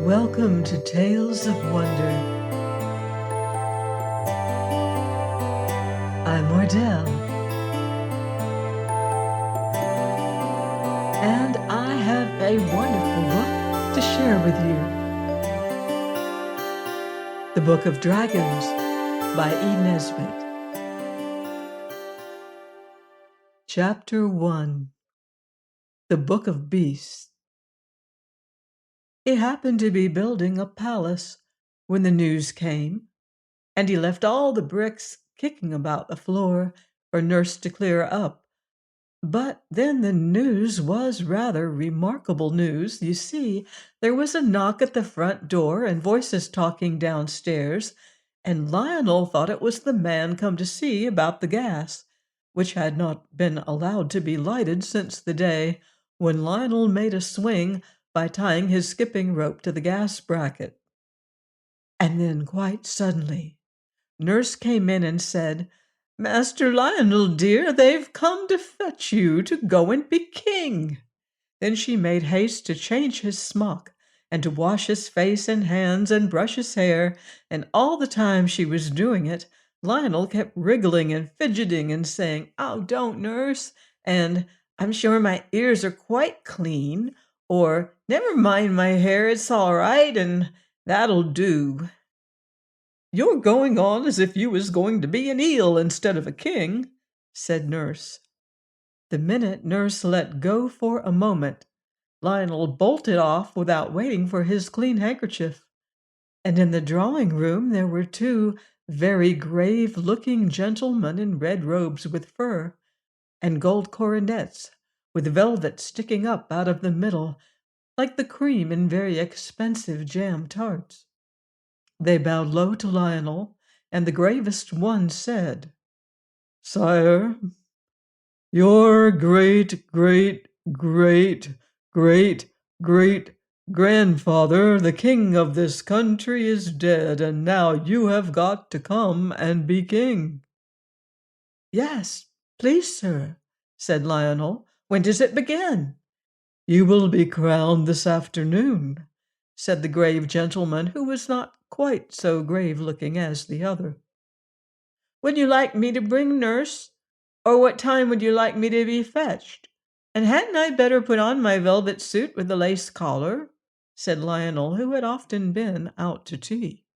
Welcome to Tales of Wonder. I'm Mordell, and I have a wonderful book to share with you. The Book of Dragons by E. Nesbit. Chapter 1. The Book of Beasts. He happened to be building a palace when the news came, and he left all the bricks kicking about the floor for Nurse to clear up. But then the news was rather remarkable news. You see, there was a knock at the front door and voices talking downstairs, and Lionel thought it was the man come to see about the gas, which had not been allowed to be lighted since the day when Lionel made a swing by tying his skipping rope to the gas bracket. And then, quite suddenly, Nurse came in and said, "Master Lionel, dear, they've come to fetch you to go and be king." Then she made haste to change his smock and to wash his face and hands and brush his hair, and all the time she was doing it, Lionel kept wriggling and fidgeting and saying, "Oh, don't, Nurse," and "I'm sure my ears are quite clean," or "Never mind my hair, it's all right, and that'll do." "You're going on as if you was going to be an eel instead of a king," said Nurse. The minute Nurse let go for a moment, Lionel bolted off without waiting for his clean handkerchief. And in the drawing room there were two very grave-looking gentlemen in red robes with fur, and gold coronets with velvet sticking up out of the middle, like the cream in very expensive jam tarts. They bowed low to Lionel, and the gravest one said, "Sire, your great-great-great-great-grandfather, the king of this country, is dead, and now you have got to come and be king." "Yes, please, sir," said Lionel. "When does it begin?" "You will be crowned this afternoon," said the grave gentleman, who was not quite so grave-looking as the other. "Would you like me to bring Nurse? Or what time would you like me to be fetched? And hadn't I better put on my velvet suit with the lace collar?" said Lionel, who had often been out to tea.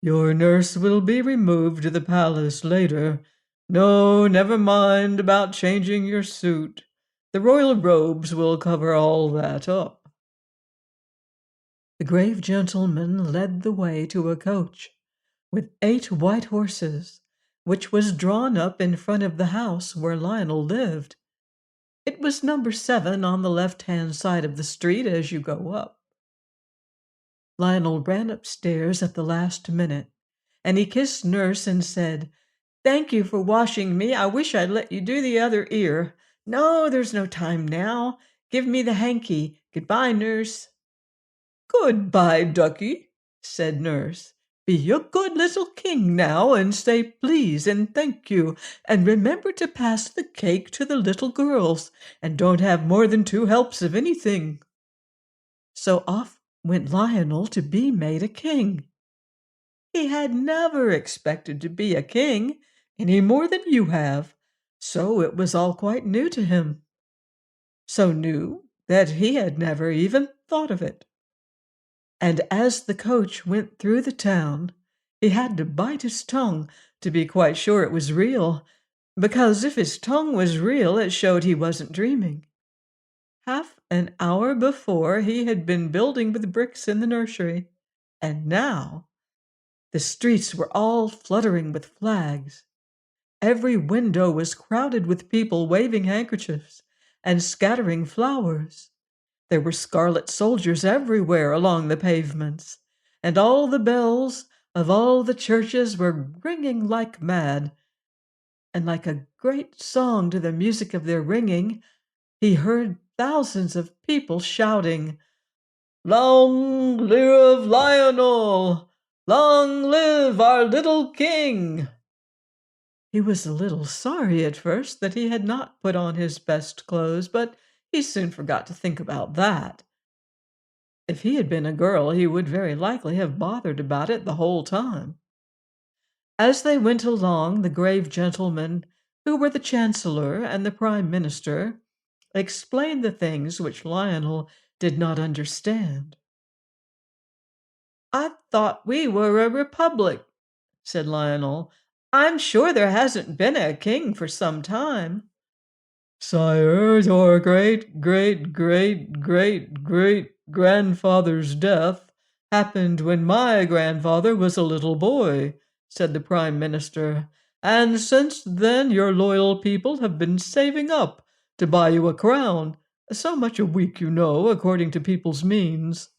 "Your nurse will be removed to the palace later. No, never mind about changing your suit. The royal robes will cover all that up." The grave gentleman led the way to a coach with 8 white horses, which was drawn up in front of the house where Lionel lived. It was number 7 on the left-hand side of the street as you go up. Lionel ran upstairs at the last minute, and he kissed Nurse and said, "Thank you for washing me. I wish I'd let you do the other ear. No, there's no time now. Give me the hanky. Goodbye, Nurse." "Goodbye, ducky," said Nurse. "Be a good little king now, and say please and thank you, and remember to pass the cake to the little girls, and don't have more than 2 helps of anything." So off went Lionel to be made a king. He had never expected to be a king, any more than you have, so it was all quite new to him. So new that he had never even thought of it. And as the coach went through the town, he had to bite his tongue to be quite sure it was real, because if his tongue was real, it showed he wasn't dreaming. Half an hour before, he had been building with bricks in the nursery, and now the streets were all fluttering with flags. Every window was crowded with people waving handkerchiefs and scattering flowers. There were scarlet soldiers everywhere along the pavements, and all the bells of all the churches were ringing like mad. And like a great song to the music of their ringing, he heard thousands of people shouting, "Long live Lionel! Long live our little king! He was a little sorry at first that he had not put on his best clothes, but he soon forgot to think about that. If he had been a girl, he would very likely have bothered about it the whole time. As they went along, the grave gentlemen, who were the chancellor and the prime minister, explained the things which Lionel did not understand. "I thought we were a republic," said Lionel. "I'm sure there hasn't been a king for some time." "Sire, your great, great, great, great, great grandfather's death happened when my grandfather was a little boy," said the Prime Minister, "and since then your loyal people have been saving up to buy you a crown. So much a week, you know, according to people's means.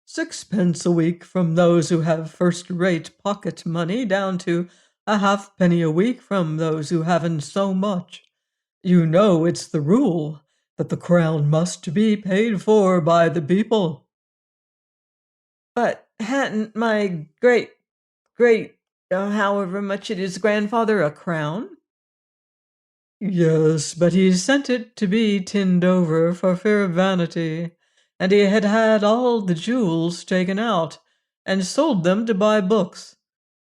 6 pence a week from those who have first-rate pocket money down to a halfpenny a week from those who haven't so much. You know it's the rule that the crown must be paid for by the people." "But hadn't my however much it is, grandfather, a crown?" "Yes, but he sent it to be tinned over for fear of vanity, and he had had all the jewels taken out, and sold them to buy books.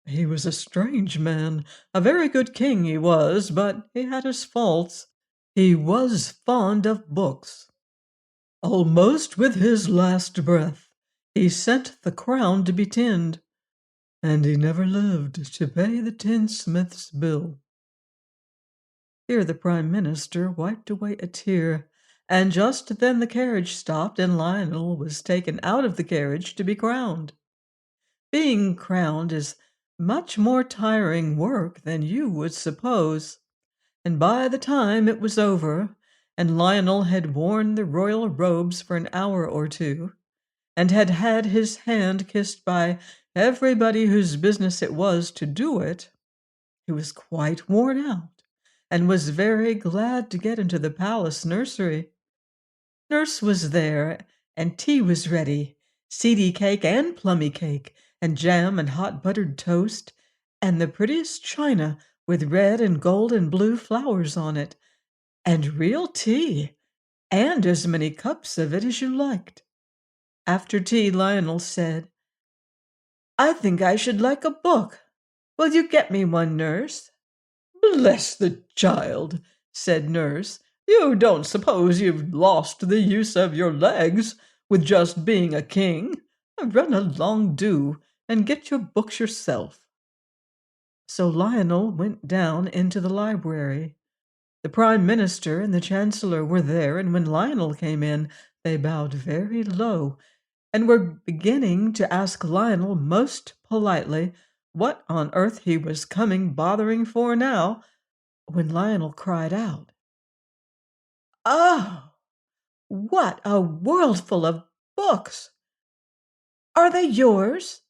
He was a strange man, a very good king he was, but he had his faults. He was fond of books. Almost with his last breath, he sent the crown to be tinned, and he never lived to pay the tinsmith's bill." Here the Prime Minister wiped away a tear, and just then the carriage stopped, and Lionel was taken out of the carriage to be crowned. Being crowned is much more tiring work than you would suppose, and by the time it was over, and Lionel had worn the royal robes for an hour or two, and had had his hand kissed by everybody whose business it was to do it, he was quite worn out, and was very glad to get into the palace nursery. Nurse was there, and tea was ready, seedy cake and plummy cake, and jam and hot buttered toast, and the prettiest china with red and gold and blue flowers on it, and real tea, and as many cups of it as you liked. After tea, Lionel said, "I think I should like a book. Will you get me one, nurse?" "Bless the child," said nurse. "You don't suppose you've lost the use of your legs with just being a king? Run along, do, and get your books yourself." So Lionel went down into the library. The Prime Minister and the Chancellor were there, and when Lionel came in, they bowed very low, and were beginning to ask Lionel most politely what on earth he was coming bothering for now, when Lionel cried out, "Oh, what a worldful of books! Are they yours?"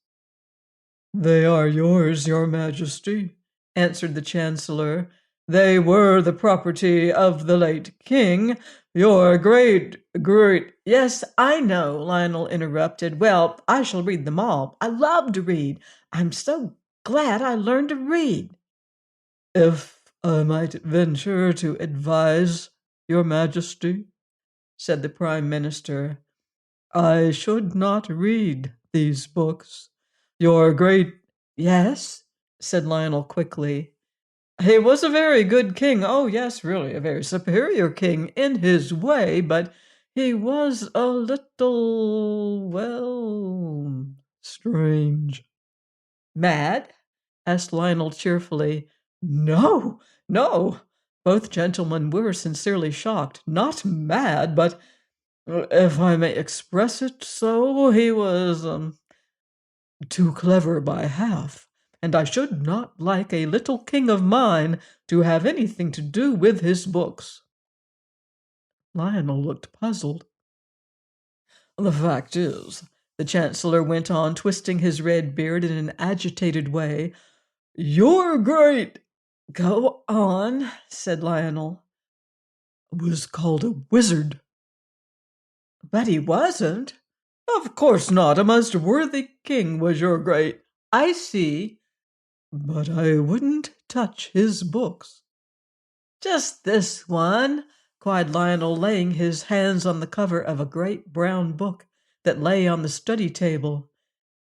"They are yours, your Majesty," answered the Chancellor. "They were the property of the late king, your great—" "Yes, I know," Lionel interrupted. "Well, I shall read them all. I love to read. I'm so glad I learned to read." "If I might venture to advise, your Majesty," said the Prime Minister, "I should not read these books. Your great—" "Yes?" said Lionel quickly. "He was a very good king. Oh, yes, really, a very superior king in his way, but he was a little, well, strange." "Mad?" asked Lionel cheerfully. "No, no." Both gentlemen were sincerely shocked. "Not mad, but, if I may express it so, he was too clever by half, and I should not like a little king of mine to have anything to do with his books." Lionel looked puzzled. "The fact is," the Chancellor went on, twisting his red beard in an agitated way, "your great—" "Go on," said Lionel. "Was called a wizard." "But he wasn't." Of course not. A most worthy king was your great. I see, but I wouldn't touch his books. Just this one, cried Lionel, laying his hands on the cover of a great brown book that lay on the study table.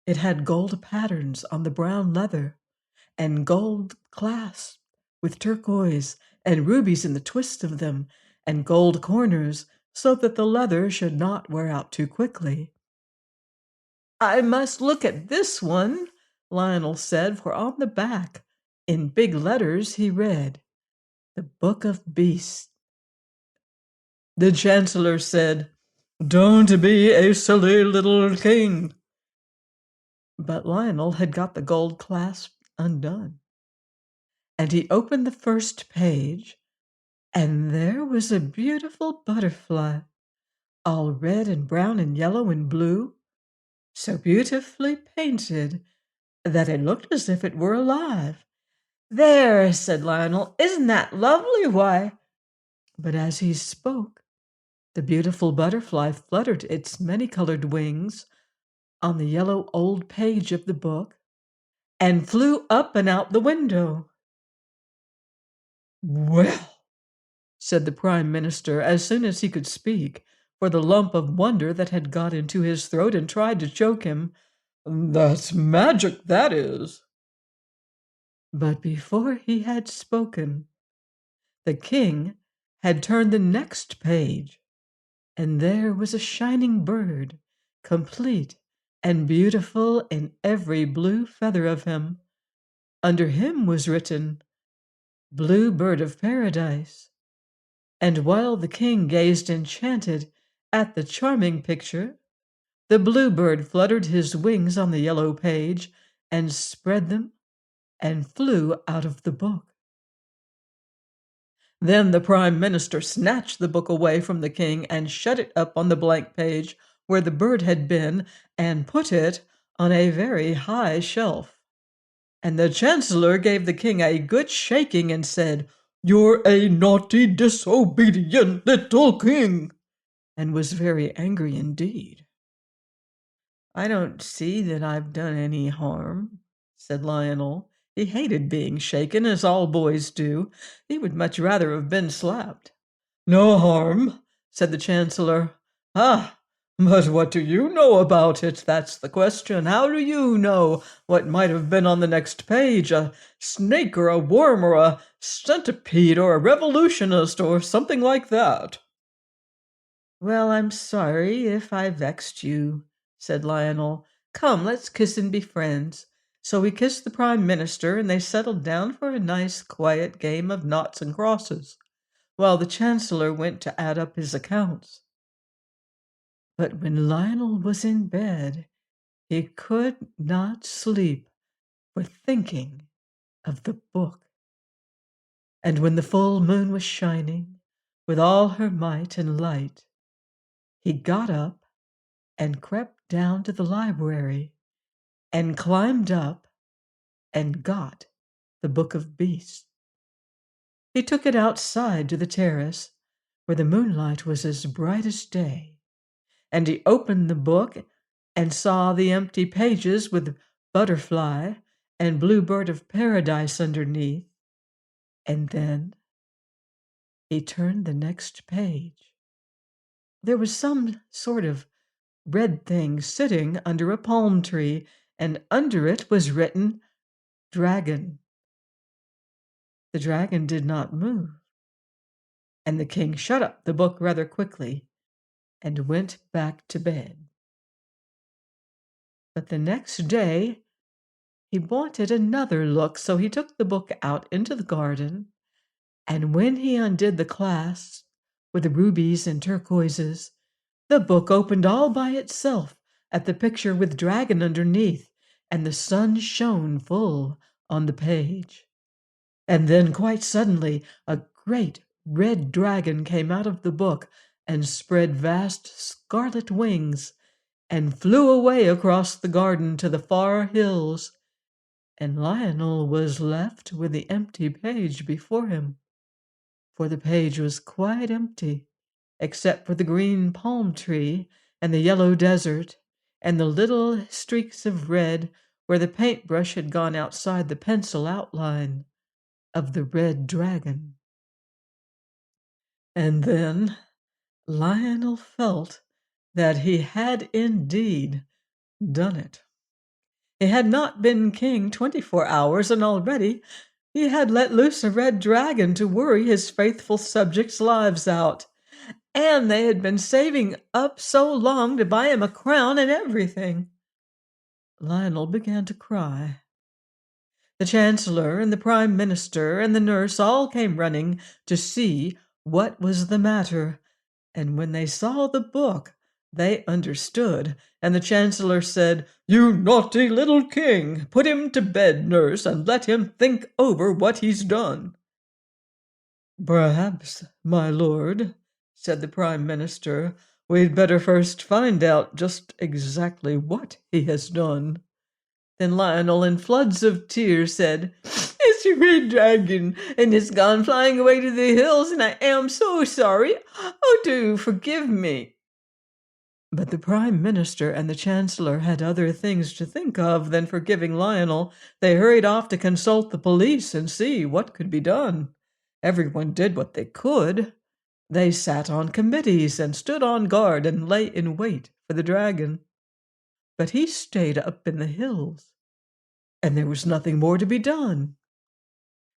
It had gold patterns on the brown leather, and gold clasps with turquoise and rubies in the twist of them, and gold corners so that the leather should not wear out too quickly. I must look at this one, Lionel said, for on the back, in big letters, he read, "The Book of Beasts." The chancellor said, "Don't be a silly little king." But Lionel had got the gold clasp undone, and he opened the first page, and there was a beautiful butterfly, all red and brown and yellow and blue, so beautifully painted that it looked as if it were alive. "There," said Lionel, "isn't that lovely? Why—" But as he spoke, the beautiful butterfly fluttered its many-colored wings on the yellow old page of the book and flew up and out the window. "Well," said the Prime Minister as soon as he could speak, for the lump of wonder that had got into his throat and tried to choke him, "that's magic, that is." But before he had spoken, the king had turned the next page, and there was a shining bird, complete and beautiful in every blue feather of him. Under him was written, "Blue Bird of Paradise." And while the king gazed enchanted at the charming picture, the bluebird fluttered his wings on the yellow page and spread them and flew out of the book. Then the Prime Minister snatched the book away from the king and shut it up on the blank page where the bird had been and put it on a very high shelf. And the Chancellor gave the king a good shaking and said, "You're a naughty, disobedient little king," and was very angry indeed. "I don't see that I've done any harm," said Lionel. He hated being shaken, as all boys do. He would much rather have been slapped. "No harm," said the Chancellor. "Ah, but what do you know about it? That's the question. How do you know what might have been on the next page? A snake or a worm or a centipede or a revolutionist or something like that?" "Well, I'm sorry if I vexed you," said Lionel. "Come, let's kiss and be friends." So he kissed the Prime Minister, and they settled down for a nice, quiet game of noughts and crosses, while the Chancellor went to add up his accounts. But when Lionel was in bed, he could not sleep for thinking of the book. And when the full moon was shining with all her might and light, he got up and crept down to the library and climbed up and got the Book of Beasts. He took it outside to the terrace, where the moonlight was as bright as day, and he opened the book and saw the empty pages with butterfly and bluebird of paradise underneath, and then he turned the next page. There was some sort of red thing sitting under a palm tree, and under it was written "Dragon." The dragon did not move, and the king shut up the book rather quickly and went back to bed. But the next day he wanted another look, so he took the book out into the garden, and when he undid the clasps with the rubies and turquoises, the book opened all by itself at the picture with dragon underneath, and the sun shone full on the page. And then, quite suddenly, a great red dragon came out of the book and spread vast scarlet wings and flew away across the garden to the far hills, and Lionel was left with the empty page before him, for the page was quite empty, except for the green palm tree and the yellow desert, and the little streaks of red where the paintbrush had gone outside the pencil outline of the red dragon. And then Lionel felt that he had indeed done it. He had not been king 24 hours, and already he had let loose a red dragon to worry his faithful subjects' lives out. And they had been saving up so long to buy him a crown and everything. Lionel began to cry. The chancellor and the prime minister and the nurse all came running to see what was the matter, and when they saw the book, they understood, and the chancellor said, "You naughty little king! Put him to bed, nurse, and let him think over what he's done." "Perhaps, my lord," said the prime minister, "we'd better first find out just exactly what he has done." Then Lionel, in floods of tears, said, "It's a red dragon, and it's gone flying away to the hills, and I am so sorry. Oh, do forgive me." But the prime minister and the chancellor had other things to think of than forgiving Lionel. They hurried off to consult the police and see what could be done. Everyone did what they could. They sat on committees and stood on guard and lay in wait for the dragon. But he stayed up in the hills, and there was nothing more to be done.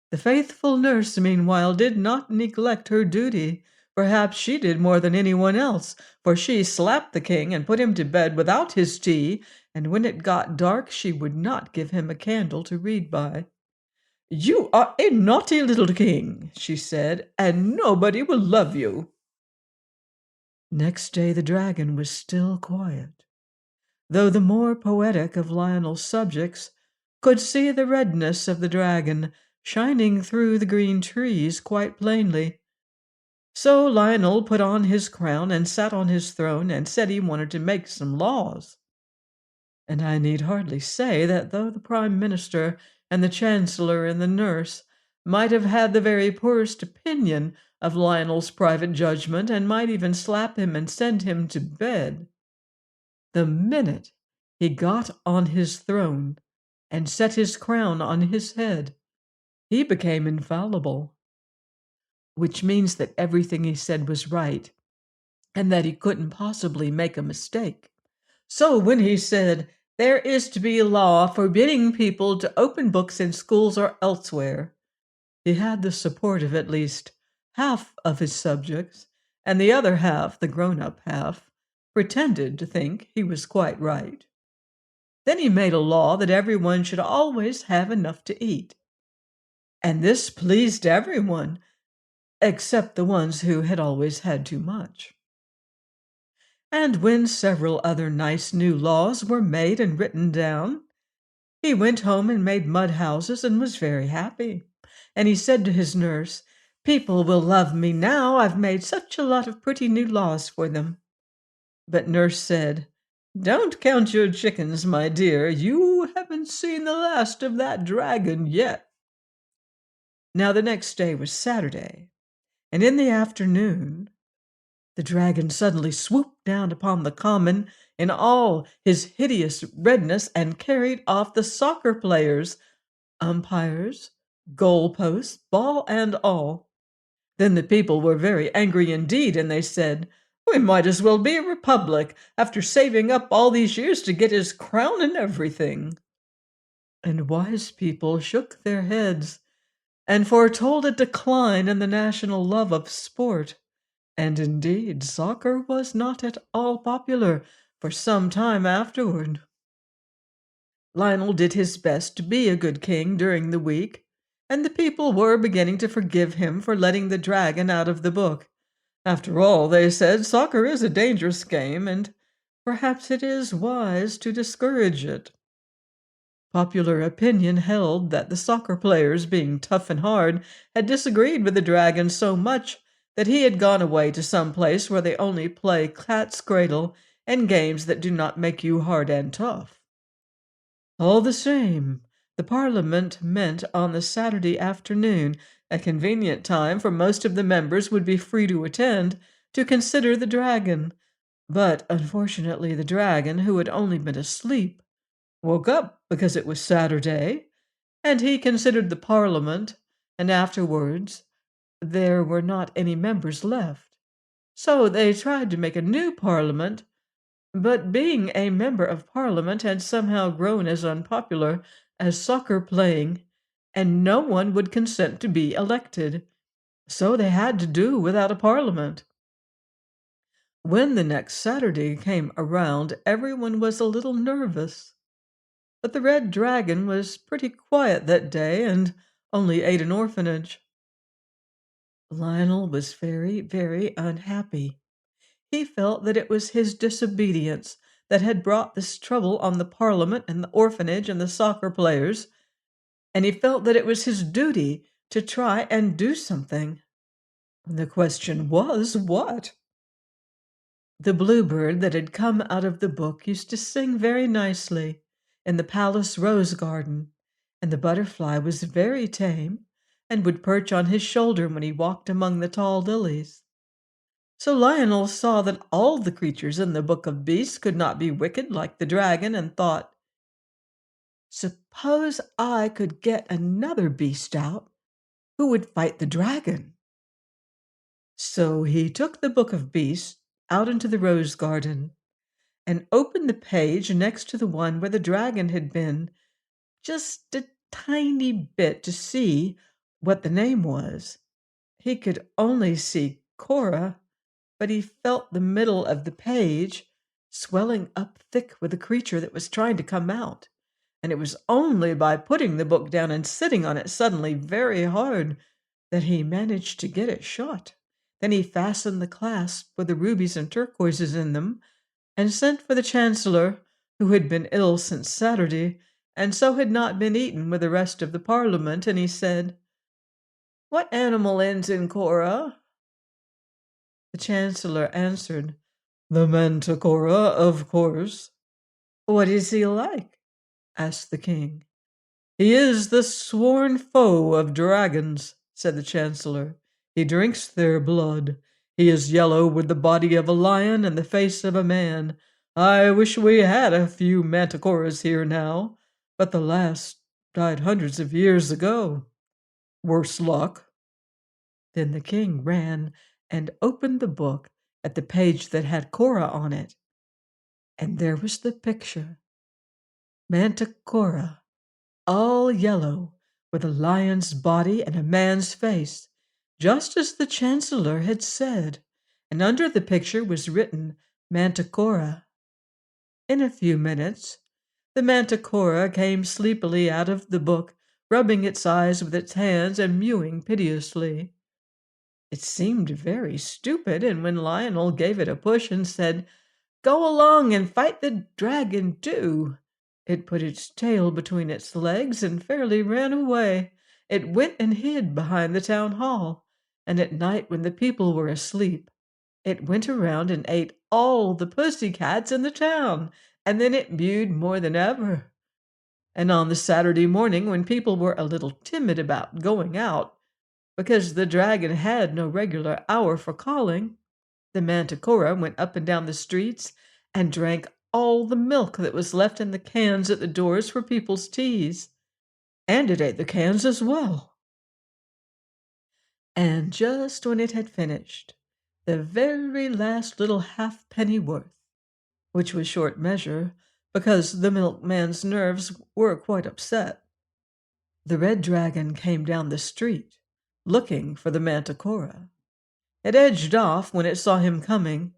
The faithful nurse, meanwhile, did not neglect her duty. Perhaps she did more than anyone else, for she slapped the king and put him to bed without his tea, and when it got dark she would not give him a candle to read by. "You are a naughty little king," she said, "and nobody will love you." Next day the dragon was still quiet, though the more poetic of Lionel's subjects could see the redness of the dragon shining through the green trees quite plainly. So Lionel put on his crown and sat on his throne and said he wanted to make some laws. And I need hardly say that though the prime minister and the chancellor and the nurse might have had the very poorest opinion of Lionel's private judgment and might even slap him and send him to bed, the minute he got on his throne and set his crown on his head, he became infallible, which means that everything he said was right and that he couldn't possibly make a mistake. So when he said, "There is to be a law forbidding people to open books in schools or elsewhere," he had the support of at least half of his subjects, and the other half, the grown-up half, pretended to think he was quite right. Then he made a law that everyone should always have enough to eat. And this pleased everyone, except the ones who had always had too much. And when several other nice new laws were made and written down, he went home and made mud houses and was very happy. And he said to his nurse, "People will love me now. I've made such a lot of pretty new laws for them." But nurse said, "Don't count your chickens, my dear. You haven't seen the last of that dragon yet." Now the next day was Saturday, and in the afternoon the dragon suddenly swooped down upon the common in all his hideous redness and carried off the soccer players, umpires, goal posts, ball and all. Then the people were very angry indeed, and they said, "We might as well be a republic, after saving up all these years to get his crown and everything." And wise people shook their heads and foretold a decline in the national love of sport. And indeed, soccer was not at all popular for some time afterward. Lionel did his best to be a good king during the week, and the people were beginning to forgive him for letting the dragon out of the book. After all, they said, soccer is a dangerous game, and perhaps it is wise to discourage it. Popular opinion held that the soccer players, being tough and hard, had disagreed with the dragon so much that he had gone away to some place where they only play cat's cradle and games that do not make you hard and tough. All the same, the Parliament met on the Saturday afternoon, a convenient time, for most of the members would be free to attend, to consider the dragon. But unfortunately, the dragon, who had only been asleep, woke up because it was Saturday, and he considered the Parliament, and afterwards there were not any members left. So they tried to make a new Parliament, but being a member of Parliament had somehow grown as unpopular as soccer playing, and no one would consent to be elected. So they had to do without a Parliament. When the next Saturday came around, everyone was a little nervous. But the red dragon was pretty quiet that day and only ate an orphanage. Lionel was very, very unhappy. He felt that it was his disobedience that had brought this trouble on the Parliament and the orphanage and the soccer players, and he felt that it was his duty to try and do something. The question was, what? The bluebird that had come out of the book used to sing very nicely in the palace rose garden, and the butterfly was very tame and would perch on his shoulder when he walked among the tall lilies. So Lionel saw that all the creatures in the book of beasts could not be wicked like the dragon, and thought, suppose I could get another beast out who would fight the dragon. So he took the book of beasts out into the rose garden and opened the page next to the one where the dragon had been, just a tiny bit to see what the name was. He could only see Cora, but he felt the middle of the page swelling up thick with a creature that was trying to come out. And it was only by putting the book down and sitting on it suddenly very hard that he managed to get it shut. Then he fastened the clasp with the rubies and turquoises in them, and sent for the chancellor, who had been ill since Saturday, and so had not been eaten with the rest of the Parliament, and he said, "What animal ends in Cora?" The chancellor answered, "The manticora, of course." "What is he like?" asked the king. "He is the sworn foe of dragons," said the chancellor. "He drinks their blood. He is yellow, with the body of a lion and the face of a man. I wish we had a few manticoras here now, but the last died hundreds of years ago. Worse luck." Then the king ran and opened the book at the page that had Cora on it, and there was the picture. Manticora, all yellow, with a lion's body and a man's face, just as the chancellor had said, and under the picture was written Manticora. In a few minutes, the manticora came sleepily out of the book, rubbing its eyes with its hands and mewing piteously. It seemed very stupid, and when Lionel gave it a push and said, "Go along and fight the dragon, do," it put its tail between its legs and fairly ran away. It went and hid behind the town hall, and at night when the people were asleep, it went around and ate all the pussy cats in the town, and then it mewed more than ever. And on the Saturday morning, when people were a little timid about going out, because the dragon had no regular hour for calling, the manticora went up and down the streets and drank all the milk that was left in the cans at the doors for people's teas, and it ate the cans as well. And just when it had finished, the very last little halfpenny worth, which was short measure, because the milkman's nerves were quite upset, the red dragon came down the street, looking for the manticora. It edged off when it saw him coming,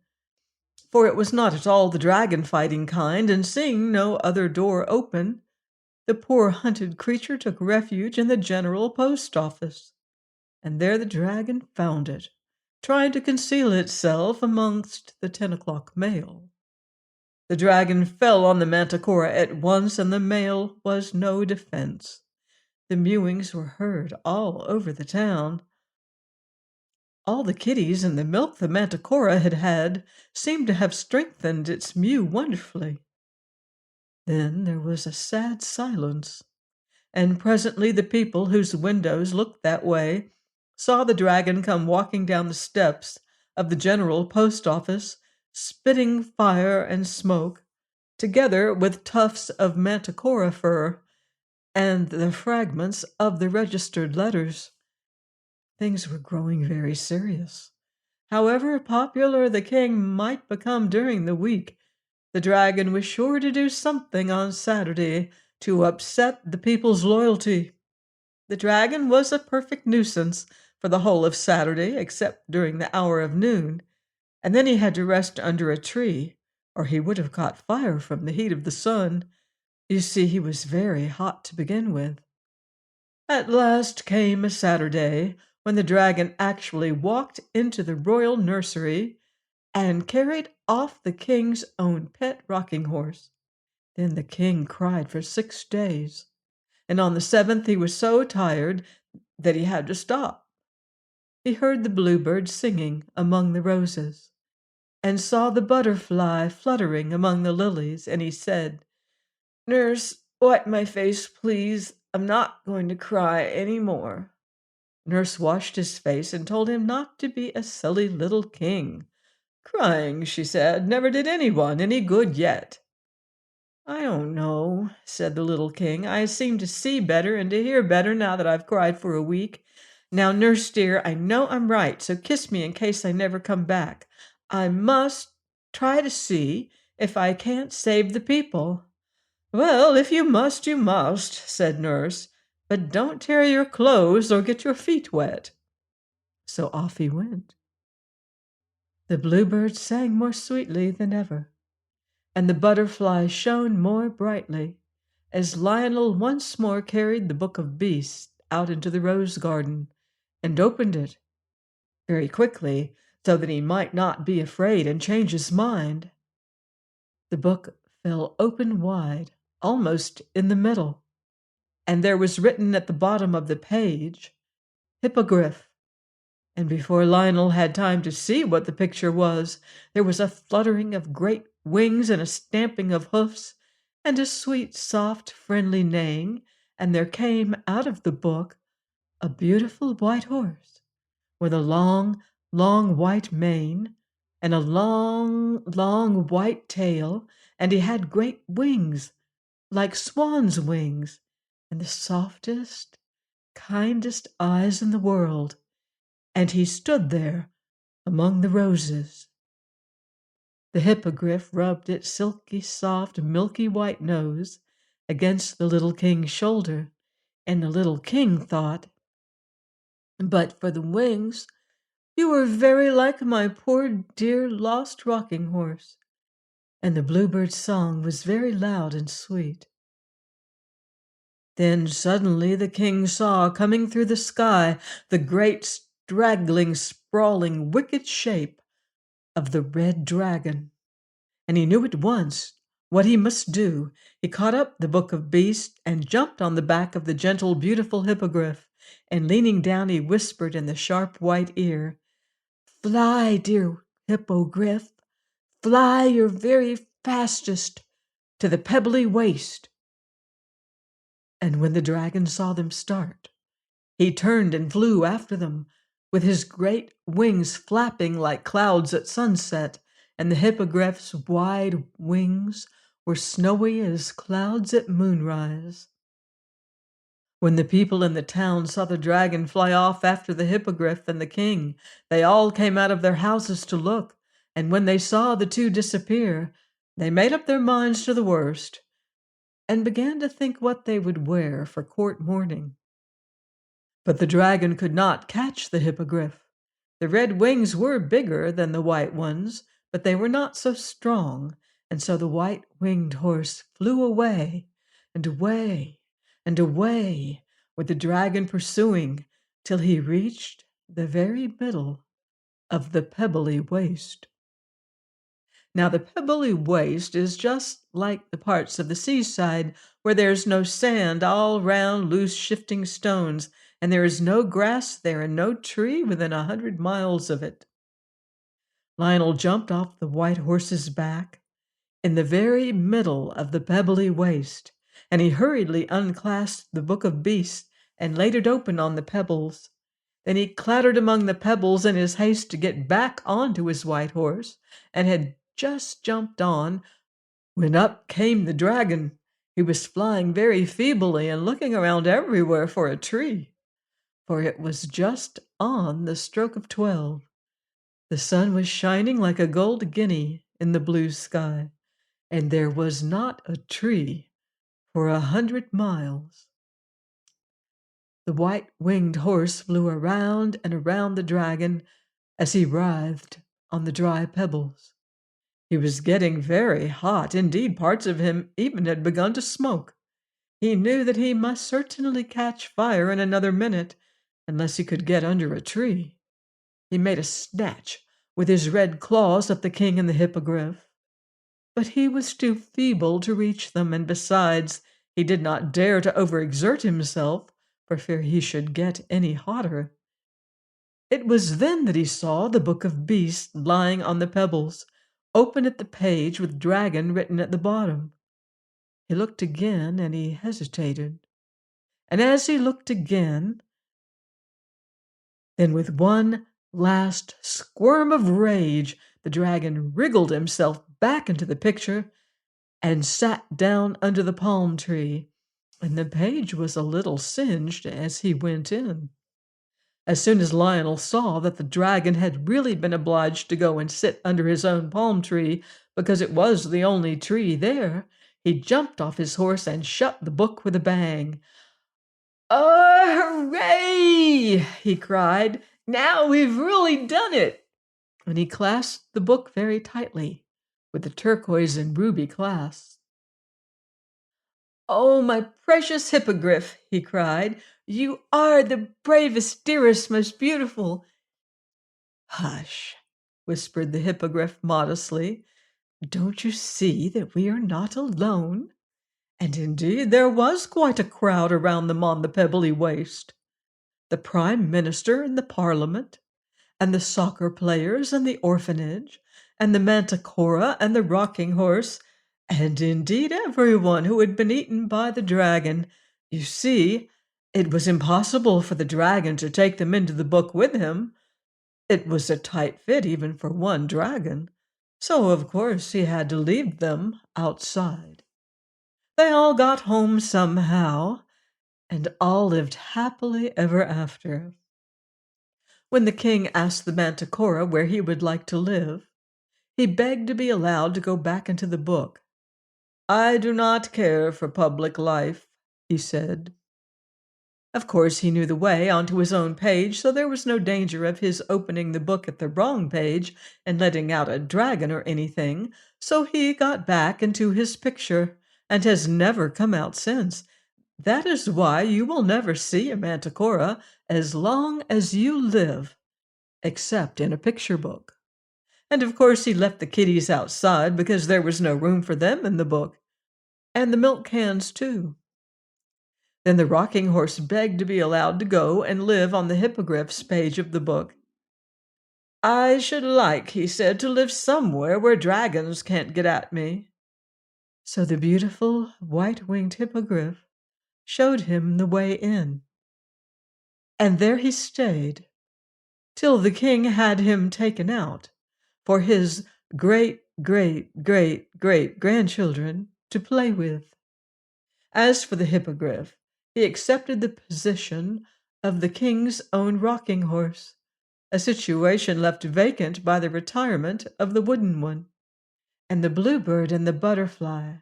for it was not at all the dragon-fighting kind, and seeing no other door open, the poor hunted creature took refuge in the general post office, and there the dragon found it, trying to conceal itself amongst the 10 o'clock mail. The dragon fell on the manticora at once, and the mail was no defense. The mewings were heard all over the town. All the kitties and the milk the manticora had had seemed to have strengthened its mew wonderfully. Then there was a sad silence, and presently the people whose windows looked that way saw the dragon come walking down the steps of the general post office, spitting fire and smoke, together with tufts of manticora fur and the fragments of the registered letters. Things were growing very serious. However popular the king might become during the week, the dragon was sure to do something on Saturday to upset the people's loyalty. The dragon was a perfect nuisance for the whole of Saturday, except during the hour of noon, and then he had to rest under a tree, or he would have caught fire from the heat of the sun. You see, he was very hot to begin with. At last came a Saturday when the dragon actually walked into the royal nursery and carried off the king's own pet rocking horse. Then the king cried for 6 days, and on the seventh he was so tired that he had to stop. He heard the bluebird singing among the roses, and saw the butterfly fluttering among the lilies, and he said, "Nurse, wipe my face, please. I'm not going to cry any more." Nurse washed his face and told him not to be a silly little king. "Crying," she said, "never did anyone any good yet." "I don't know," said the little king. "I seem to see better and to hear better now that I've cried for a week. Now, nurse dear, I know I'm right, so kiss me in case I never come back. I must try to see if I can't save the people." "Well, if you must, you must," said nurse, "but don't tear your clothes or get your feet wet." So off he went. The bluebird sang more sweetly than ever, and the butterfly shone more brightly, as Lionel once more carried the Book of Beasts out into the rose garden and opened it very quickly, so that he might not be afraid and change his mind. The book fell open wide, almost in the middle, and there was written at the bottom of the page, "Hippogriff." And before Lionel had time to see what the picture was, there was a fluttering of great wings and a stamping of hoofs, and a sweet, soft, friendly neighing, and there came out of the book a beautiful white horse with a long, long white mane, and a long, long white tail, and he had great wings like swan's wings, and the softest, kindest eyes in the world, and he stood there among the roses. The hippogriff rubbed its silky, soft, milky white nose against the little king's shoulder, and the little king thought, "But for the wings, you are very like my poor dear lost rocking horse." And the bluebird's song was very loud and sweet. Then suddenly the king saw coming through the sky the great, straggling, sprawling, wicked shape of the red dragon, and he knew at once what he must do. He caught up the Book of Beasts and jumped on the back of the gentle, beautiful hippogriff, and leaning down he whispered in the sharp white ear, "Fly, dear hippogriff, fly your very fastest to the pebbly waste." And when the dragon saw them start, he turned and flew after them, with his great wings flapping like clouds at sunset, and the hippogriff's wide wings were snowy as clouds at moonrise. When the people in the town saw the dragon fly off after the hippogriff and the king, they all came out of their houses to look, and when they saw the two disappear, they made up their minds to the worst, and began to think what they would wear for court mourning. But the dragon could not catch the hippogriff. The red wings were bigger than the white ones, but they were not so strong, and so the white-winged horse flew away and away and away, with the dragon pursuing, till he reached the very middle of the pebbly waste. Now, the pebbly waste is just like the parts of the seaside where there's no sand, all round loose shifting stones, and there is no grass there and no tree within 100 miles of it. Lionel jumped off the white horse's back in the very middle of the pebbly waste, and he hurriedly unclasped the Book of Beasts and laid it open on the pebbles. Then he clattered among the pebbles in his haste to get back onto his white horse, and had just jumped on when up came the dragon. He was flying very feebly and looking around everywhere for a tree, for it was just on the stroke of 12. The sun was shining like a gold guinea in the blue sky, and there was not a tree for 100 miles. The white-winged horse flew around and around the dragon as he writhed on the dry pebbles. He was getting very hot. Indeed, parts of him even had begun to smoke. He knew that he must certainly catch fire in another minute, unless he could get under a tree. He made a snatch with his red claws at the king and the hippogriff, but he was too feeble to reach them, and besides, he did not dare to overexert himself for fear he should get any hotter. It was then that he saw the book of beasts lying on the pebbles, open at the page with dragon written at the bottom. He looked again and he hesitated. And as he looked again, then with one last squirm of rage, the dragon wriggled himself back into the picture and sat down under the palm tree, and the page was a little singed as he went in. As soon as Lionel saw that the dragon had really been obliged to go and sit under his own palm tree because it was the only tree there, he jumped off his horse and shut the book with a bang. "Oh, hooray!" he cried. "Now we've really done it!" And he clasped the book very tightly with the turquoise and ruby clasps. "Oh, my precious hippogriff!" he cried. "You are the bravest, dearest, most beautiful—" "Hush!" whispered the hippogriff modestly. "Don't you see that we are not alone?" And indeed there was quite a crowd around them on the pebbly waste. The Prime Minister and the Parliament, and the soccer players and the orphanage, and the manticora and the rocking horse, and indeed everyone who had been eaten by the dragon. You see, it was impossible for the dragon to take them into the book with him. It was a tight fit even for one dragon, so of course he had to leave them outside. They all got home somehow, and all lived happily ever after. When the king asked the manticora where he would like to live, he begged to be allowed to go back into the book. "I do not care for public life," he said. Of course, he knew the way onto his own page, so there was no danger of his opening the book at the wrong page and letting out a dragon or anything, so he got back into his picture and has never come out since. That is why you will never see a manticora as long as you live, except in a picture book. And of course he left the kitties outside because there was no room for them in the book, and the milk cans too. Then the rocking horse begged to be allowed to go and live on the hippogriff's page of the book. "I should like," he said, "to live somewhere where dragons can't get at me." So the beautiful white-winged hippogriff showed him the way in. And there he stayed, till the king had him taken out for his great-great-great-great-grandchildren to play with. As for the hippogriff, he accepted the position of the king's own rocking horse, a situation left vacant by the retirement of the wooden one. And the bluebird and the butterfly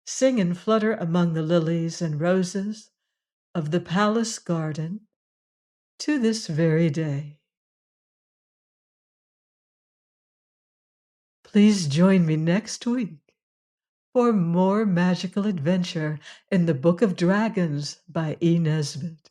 sing and flutter among the lilies and roses of the palace garden to this very day. Please join me next week for more magical adventure in the Book of Dragons by E. Nesbit.